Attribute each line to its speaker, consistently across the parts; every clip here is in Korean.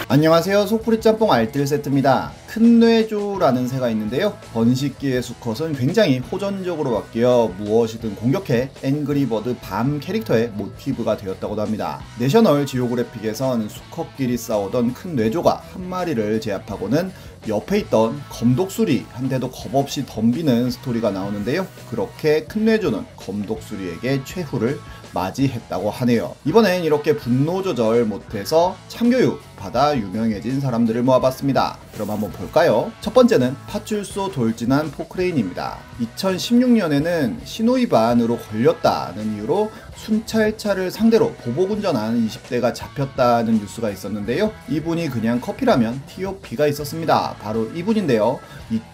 Speaker 1: 안녕하세요. 속풀이 짬뽕 알뜰 세트입니다. 큰 뇌조라는 새가 있는데요. 번식기의 수컷은 굉장히 호전적으로 바뀌어 무엇이든 공격해 앵그리버드 밤 캐릭터의 모티브가 되었다고도 합니다. 내셔널 지오그래픽에선 수컷끼리 싸우던 큰 뇌조가 한 마리를 제압하고는 옆에 있던 검독수리한테도 겁없이 덤비는 스토리가 나오는데요. 그렇게 큰 뇌조는 검독수리에게 최후를 맞이했다고 하네요. 이번엔 이렇게 분노 조절 못해서 참교육 받아 유명해진 사람들을 모아봤습니다. 그럼 한번 볼까요? 첫 번째는 파출소 돌진한 포크레인입니다. 2016년에는 신호위반으로 걸렸다는 이유로 순찰차를 상대로 보복운전한 20대가 잡혔다는 뉴스가 있었는데요. 이분이 그냥 커피라면 TOP가 있었습니다. 바로 이분인데요.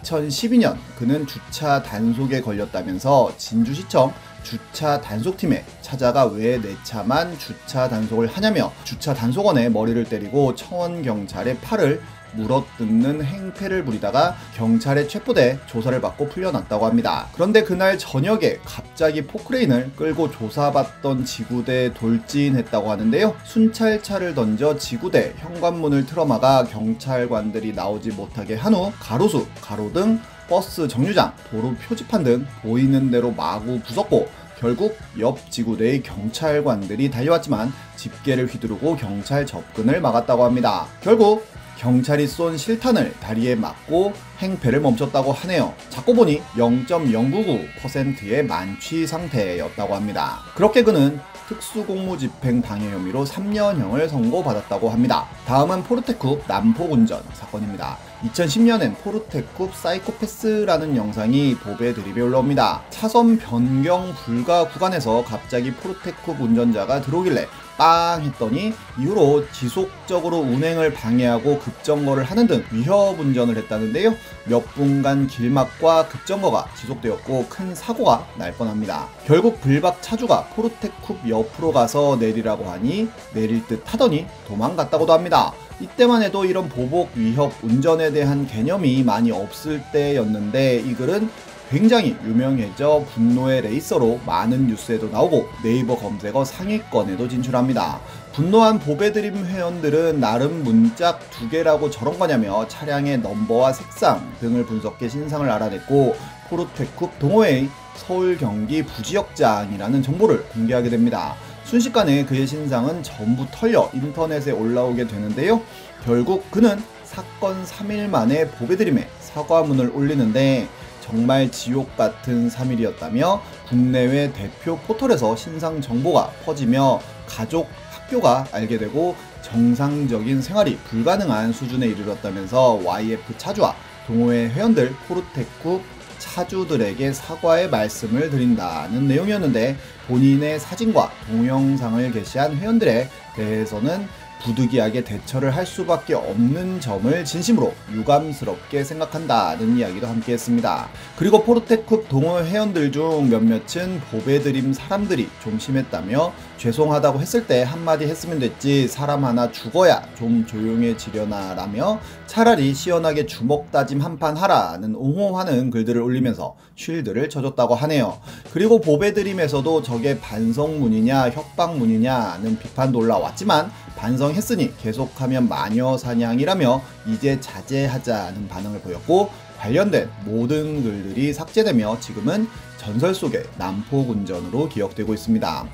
Speaker 1: 2012년 그는 주차 단속에 걸렸다면서 진주시청 주차 단속팀에 찾아가 왜 내 차만 주차 단속을 하냐며 주차 단속원에 머리를 때리고 청원경찰의 팔을 물어뜯는 행패를 부리다가 경찰에 체포돼 조사를 받고 풀려났다고 합니다. 그런데 그날 저녁에 갑자기 포크레인을 끌고 조사받던 지구대에 돌진했다고 하는데요. 순찰차를 던져 지구대 현관문을 틀어막아 경찰관들이 나오지 못하게 한 후 가로수, 가로등, 버스 정류장, 도로 표지판 등 보이는 대로 마구 부쉈고 결국 옆 지구대의 경찰관들이 달려왔지만 집게를 휘두르고 경찰 접근을 막았다고 합니다. 결국 경찰이 쏜 실탄을 다리에 맞고 행패를 멈췄다고 하네요. 잡고 보니 0.099%의 만취 상태였다고 합니다. 그렇게 그는 특수공무집행 방해 혐의로 3년형을 선고받았다고 합니다. 다음은 포르테쿱 난폭운전 사건입니다. 2010년엔 포르테쿱 사이코패스라는 영상이 보배 드립에 올라옵니다. 차선 변경 불가 구간에서 갑자기 포르테쿱 운전자가 들어오길래 빵 했더니 이후로 지속적으로 운행을 방해하고 급정거를 하는 등 위협 운전을 했다는데요. 몇 분간 길막과 급정거가 지속되었고 큰 사고가 날 뻔합니다. 결국 불박 차주가 포르테쿱 옆으로 가서 내리라고 하니 내릴 듯 하더니 도망갔다고도 합니다. 이때만 해도 이런 보복 위협 운전에 대한 개념이 많이 없을 때였는데 이 글은 굉장히 유명해져 분노의 레이서로 많은 뉴스에도 나오고 네이버 검색어 상위권에도 진출합니다. 분노한 보배드림 회원들은 나름 문짝 2개라고 저런 거냐며 차량의 넘버와 색상 등을 분석해 신상을 알아냈고 포르테쿱 동호회의 서울 경기 부지역장이라는 정보를 공개하게 됩니다. 순식간에 그의 신상은 전부 털려 인터넷에 올라오게 되는데요. 결국 그는 사건 3일 만에 보배드림에 사과문을 올리는데 정말 지옥 같은 3일이었다며 국내외 대표 포털에서 신상 정보가 퍼지며 가족, 학교가 알게 되고 정상적인 생활이 불가능한 수준에 이르렀다면서 YF 차주와 동호회 회원들 포르테쿱 차주들에게 사과의 말씀을 드린다는 내용이었는데 본인의 사진과 동영상을 게시한 회원들에 대해서는 부득이하게 대처를 할 수밖에 없는 점을 진심으로 유감스럽게 생각한다는 이야기도 함께 했습니다. 그리고 포르테쿱 동호회 회원들 중 몇몇은 보배드림 사람들이 좀 심했다며 죄송하다고 했을 때 한마디 했으면 됐지 사람 하나 죽어야 좀 조용해지려나 라며 차라리 시원하게 주먹 다짐 한판 하라는 옹호하는 글들을 올리면서 쉴드를 쳐줬다고 하네요. 그리고 보배드림에서도 저게 반성문이냐 협박문이냐는 비판도 올라왔지만 반성했으니 계속하면 마녀 사냥이라며 이제 자제하자는 반응을 보였고 관련된 모든 글들이 삭제되며 지금은 전설 속의 난폭운전으로 기억되고 있습니다.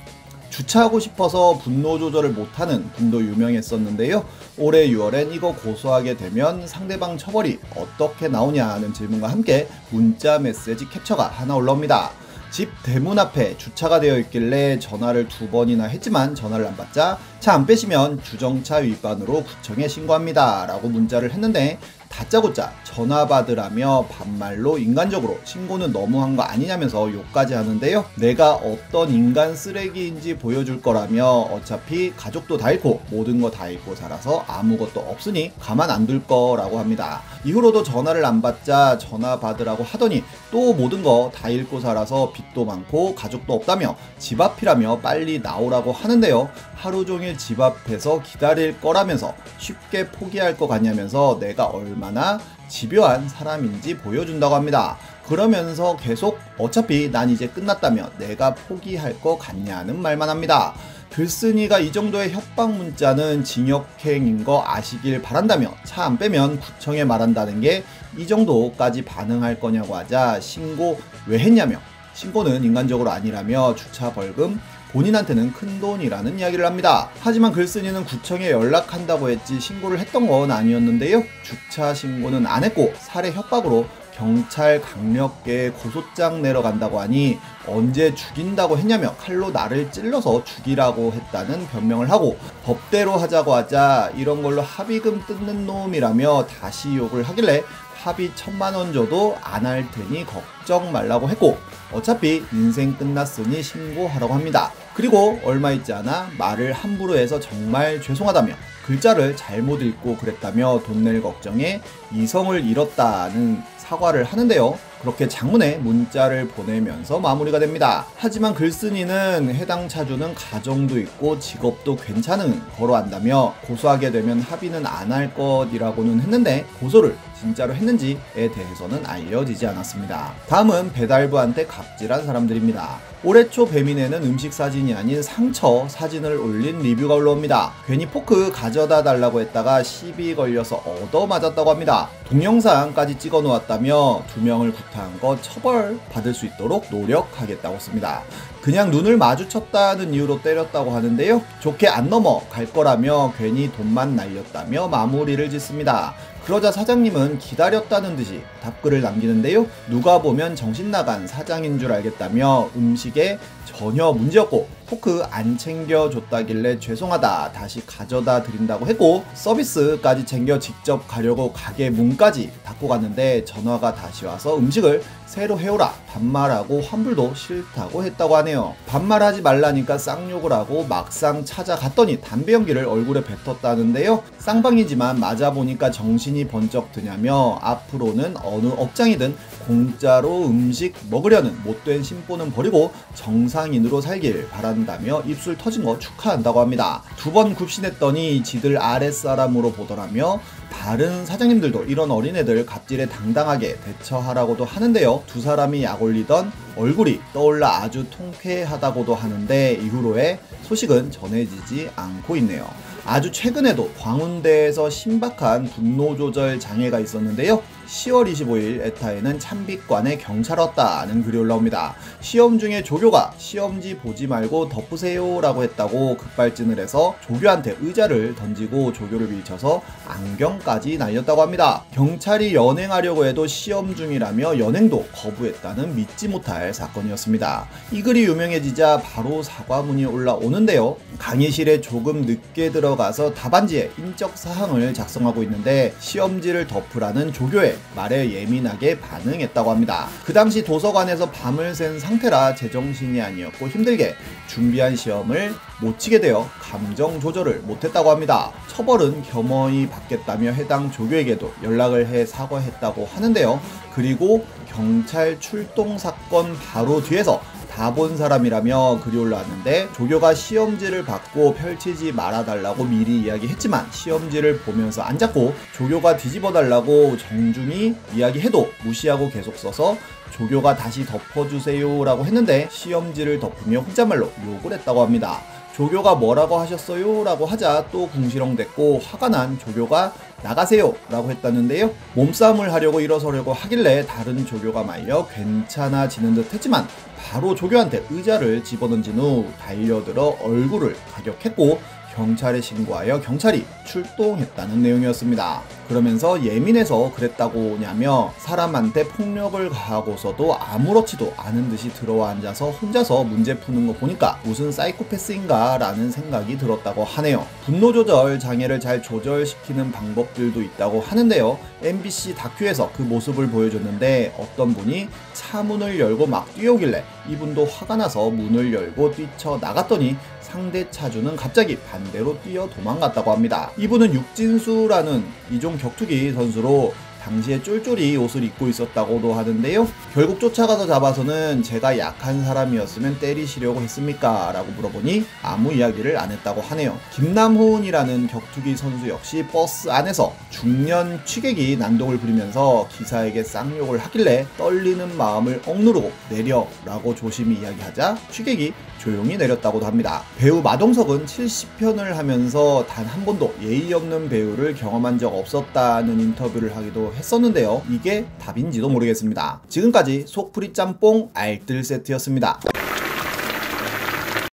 Speaker 1: 주차하고 싶어서 분노 조절을 못하는 분도 유명했었는데요. 올해 6월엔 이거 고소하게 되면 상대방 처벌이 어떻게 나오냐는 질문과 함께 문자 메시지 캡처가 하나 올라옵니다. 집 대문 앞에 주차가 되어 있길래 전화를 2번이나 했지만 전화를 안 받자 차 안 빼시면 주정차 위반으로 구청에 신고합니다 라고 문자를 했는데 다짜고짜 전화 받으라며 반말로 인간적으로 신고는 너무한 거 아니냐면서 욕까지 하는데요. 내가 어떤 인간 쓰레기인지 보여줄 거라며 어차피 가족도 다 잃고 모든 거 다 잃고 살아서 아무것도 없으니 가만 안 둘 거라고 합니다. 이후로도 전화를 안 받자 전화 받으라고 하더니 또 모든 거 다 잃고 살아서 빚도 많고 가족도 없다며 집 앞이라며 빨리 나오라고 하는데요. 하루 종일 집 앞에서 기다릴 거라면서 쉽게 포기할 것 같냐면서 내가 얼마나 집요한 사람인지 보여준다고 합니다. 그러면서 계속 어차피 난 이제 끝났다며 내가 포기할 것 같냐는 말만 합니다. 글쓴이가 이 정도의 협박 문자는 징역행인 거 아시길 바란다며 차 안 빼면 구청에 말한다는 게 이 정도까지 반응할 거냐고 하자 신고 왜 했냐며 신고는 인간적으로 아니라며 주차 벌금 본인한테는 큰돈이라는 이야기를 합니다. 하지만 글쓴이는 구청에 연락한다고 했지 신고를 했던 건 아니었는데요. 주차 신고는 안 했고 살해 협박으로 경찰 강력계 고소장 내러 간다고 하니 언제 죽인다고 했냐며 칼로 나를 찔러서 죽이라고 했다는 변명을 하고 법대로 하자고 하자 이런 걸로 합의금 뜯는 놈이라며 다시 욕을 하길래 합의 1000만원 줘도 안 할 테니 걱정 말라고 했고 어차피 인생 끝났으니 신고하라고 합니다. 그리고 얼마 있지 않아 말을 함부로 해서 정말 죄송하다며 글자를 잘못 읽고 그랬다며 돈 낼 걱정에 이성을 잃었다는 사과를 하는데요. 그렇게 장문의 문자를 보내면서 마무리가 됩니다. 하지만 글쓴이는 해당 차주는 가정도 있고 직업도 괜찮은 거로 안다며 고소하게 되면 합의는 안 할 것이라고는 했는데 고소를 진짜로 했는지에 대해서는 알려지지 않았습니다. 다음은 배달부한테 갑질한 사람들입니다. 올해 초 배민에는 음식 사진이 아닌 상처 사진을 올린 리뷰가 올라옵니다. 괜히 포크 가져다 달라고 했다가 시비 걸려서 얻어맞았다고 합니다. 동영상까지 찍어 놓았다며 2명을 구타한 거 처벌 받을 수 있도록 노력하겠다고 씁니다. 그냥 눈을 마주쳤다는 이유로 때렸다고 하는데요. 좋게 안 넘어갈 거라며 괜히 돈만 날렸다며 마무리를 짓습니다. 그러자 사장님은 기다렸다는 듯이 답글을 남기는데요. 누가 보면 정신나간 사장인 줄 알겠다며 음식에 전혀 문제없고 포크 안 챙겨줬다길래 죄송하다 다시 가져다 드린다고 했고 서비스까지 챙겨 직접 가려고 가게 문까지 닫고 갔는데 전화가 다시 와서 음식을 새로 해오라 반말하고 환불도 싫다고 했다고 하네요. 반말하지 말라니까 쌍욕을 하고 막상 찾아갔더니 담배 연기를 얼굴에 뱉었다는데요. 쌍방이지만 맞아보니까 정신이 번쩍 드냐며 앞으로는 어느 업장이든 공짜로 음식 먹으려는 못된 심보는 버리고 정상인으로 살길 바란다며 입술 터진 거 축하한다고 합니다. 2번 굽신했더니 지들 아랫사람으로 보더라며 다른 사장님들도 이런 어린애들 갑질에 당당하게 대처하라고도 하는데요. 두 사람이 약 올리던 얼굴이 떠올라 아주 통쾌하다고도 하는데 이후로의 소식은 전해지지 않고 있네요. 아주 최근에도 광운대에서 신박한 분노 조절 장애가 있었는데요. 10월 25일 에타에는 참빛관에 경찰 왔다는 글이 올라옵니다. 시험 중에 조교가 시험지 보지 말고 덮으세요 라고 했다고 급발진을 해서 조교한테 의자를 던지고 조교를 밀쳐서 안경까지 날렸다고 합니다. 경찰이 연행하려고 해도 시험 중이라며 연행도 거부했다는 믿지 못할 사건이었습니다. 이 글이 유명해지자 바로 사과문이 올라오는데요. 강의실에 조금 늦게 들어가서 답안지에 인적 사항을 작성하고 있는데 시험지를 덮으라는 조교의 말에 예민하게 반응했다고 합니다. 그 당시 도서관에서 밤을 샌 상태라 제정신이 아니었고 힘들게 준비한 시험을 못 치게 되어 감정 조절을 못했다고 합니다. 처벌은 겸허히 받겠다며 해당 조교에게도 연락을 해 사과했다고 하는데요. 그리고 경찰 출동 사건 바로 뒤에서 다 본 사람이라며 글이 올라왔는데 조교가 시험지를 받고 펼치지 말아달라고 미리 이야기했지만 시험지를 보면서 안 잡고 조교가 뒤집어 달라고 정중히 이야기해도 무시하고 계속 써서 조교가 다시 덮어주세요 라고 했는데 시험지를 덮으며 혼잣말로 욕을 했다고 합니다. 조교가 뭐라고 하셨어요? 라고 하자 또 궁시렁댔고 화가 난 조교가 나가세요 라고 했다는데요. 몸싸움을 하려고 일어서려고 하길래 다른 조교가 말려 괜찮아지는 듯 했지만 바로 조교한테 의자를 집어던진 후 달려들어 얼굴을 가격했고 경찰에 신고하여 경찰이 출동했다는 내용이었습니다. 그러면서 예민해서 그랬다고냐며 사람한테 폭력을 가하고서도 아무렇지도 않은 듯이 들어와 앉아서 혼자서 문제 푸는 거 보니까 무슨 사이코패스인가 라는 생각이 들었다고 하네요. 분노 조절 장애를 잘 조절시키는 방법들도 있다고 하는데요. MBC 다큐에서 그 모습을 보여줬는데 어떤 분이 차 문을 열고 막 뛰어오길래 이분도 화가 나서 문을 열고 뛰쳐나갔더니 상대 차주는 갑자기 반대로 뛰어 도망갔다고 합니다. 이분은 육진수라는 이종 격투기 선수로 당시에 쫄쫄이 옷을 입고 있었다고도 하는데요. 결국 쫓아가서 잡아서는 제가 약한 사람이었으면 때리시려고 했습니까? 라고 물어보니 아무 이야기를 안 했다고 하네요. 김남훈이라는 격투기 선수 역시 버스 안에서 중년 취객이 난동을 부리면서 기사에게 쌍욕을 하길래 떨리는 마음을 억누르고 내려 라고 조심히 이야기하자 취객이 조용히 내렸다고도 합니다. 배우 마동석은 70편을 하면서 단 한 번도 예의 없는 배우를 경험한 적 없었다는 인터뷰를 하기도 했었는데요. 이게 답인지도 모르겠습니다. 지금까지 속풀이 짬뽕 알뜰 세트였습니다.